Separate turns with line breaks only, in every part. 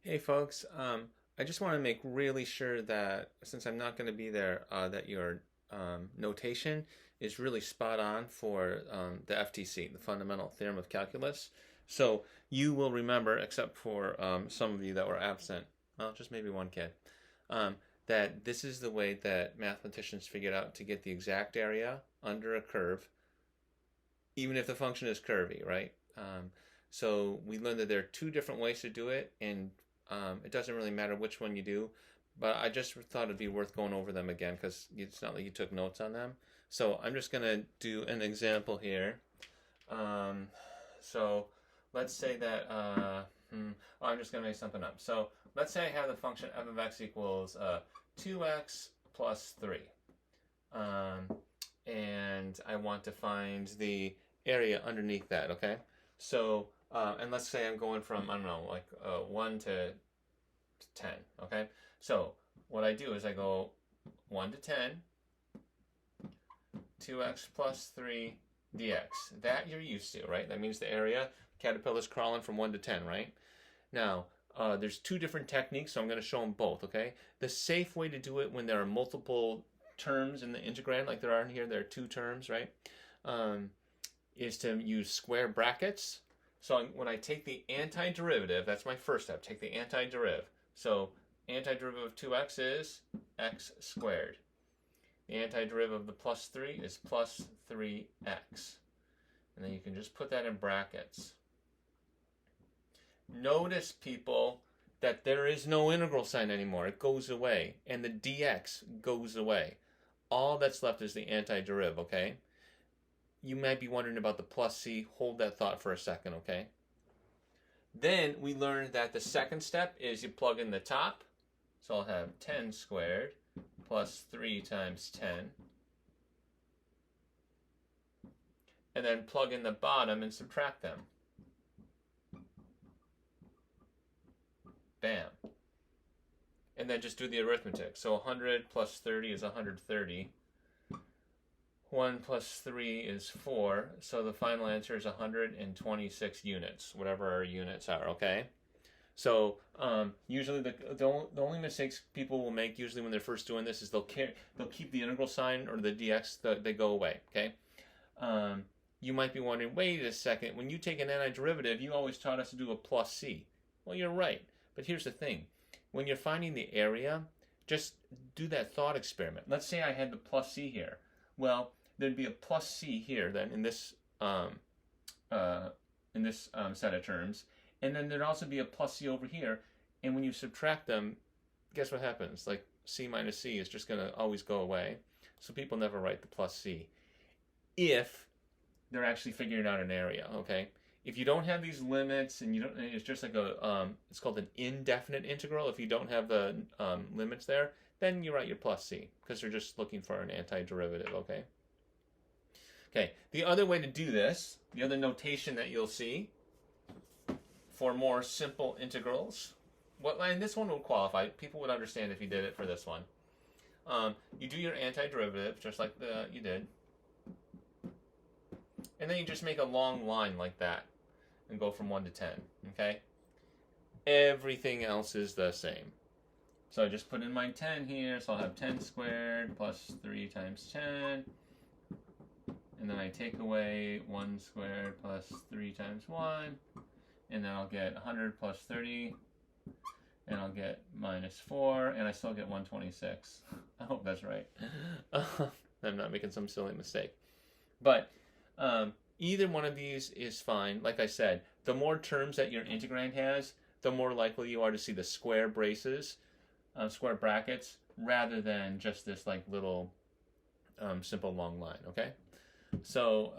Hey folks, I just want to make really sure that since I'm not going to be there, that your notation is really spot on for the FTC, the Fundamental Theorem of Calculus. So you will remember, except for some of you that were absent, well, just maybe one kid, um, that this is the way that mathematicians figured out to get the exact area under a curve, even if the function is curvy, right? So we learned that there are two different ways to do it, and it doesn't really matter which one you do, but I just thought it'd be worth going over them again because it's not like you took notes on them. So I'm just going to do an example here. So let's say that, I'm just going to make something up. So let's say I have the function f of x equals 2x plus 3. And I want to find the area underneath that, okay? So, and let's say I'm going from, I don't know, like 1 to 10, okay? So what I do is I go 1 to 10, 2x plus 3 dx. That you're used to, right? That means the area, caterpillar's crawling from 1 to 10, right? Now, there's two different techniques, so I'm going to show them both, okay? The safe way to do it when there are multiple terms in the integrand, like there are in here, there are two terms, right? Is to use square brackets. So when I take the antiderivative, that's my first step, take the antiderivative. So antiderivative of 2x is x squared. The antiderivative of the plus 3 is plus 3x. And then you can just put that in brackets. Notice, people, that there is no integral sign anymore. It goes away. And the dx goes away. All that's left is the antiderivative, okay? You might be wondering about the plus c. Hold that thought for a second, okay? Then we learned that the second step is you plug in the top. So I'll have 10 squared plus 3 times 10. And then plug in the bottom and subtract them. Bam. And then just do the arithmetic. So 100 plus 30 is 130. 1 plus 3 is 4, so the final answer is 126 units, whatever our units are, okay? So usually the only mistakes people will make usually when they're first doing this is they'll keep the integral sign or the dx, they go away, okay? You might be wondering, wait a second, when you take an antiderivative, you always taught us to do a plus c. Well, you're right, but here's the thing. When you're finding the area, just do that thought experiment. Let's say I had the plus c here. Well, there'd be a plus c here then in this set of terms, and then there'd also be a plus c over here. And when you subtract them, guess what happens? Like c minus c is just going to always go away. So people never write the plus c if they're actually figuring out an area. Okay, if you don't have these limits and you don't, it's just like a it's called an indefinite integral. If you don't have the limits there, then you write your plus c because you're just looking for an antiderivative, okay? Okay, the other way to do this, the other notation that you'll see for more simple integrals, and this one would qualify, people would understand if you did it for this one. You do your antiderivative, just like you did, and then you just make a long line like that and go from 1 to 10, okay? Everything else is the same. So I just put in my 10 here, so I'll have 10 squared plus 3 times 10. And then I take away 1 squared plus 3 times 1. And then I'll get 100 plus 30. And I'll get minus 4. And I still get 126. I hope that's right. I'm not making some silly mistake. But either one of these is fine. Like I said, the more terms that your integrand has, the more likely you are to see the square braces, square brackets, rather than just this like little simple long line, okay? So,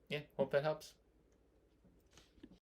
yeah, hope that helps.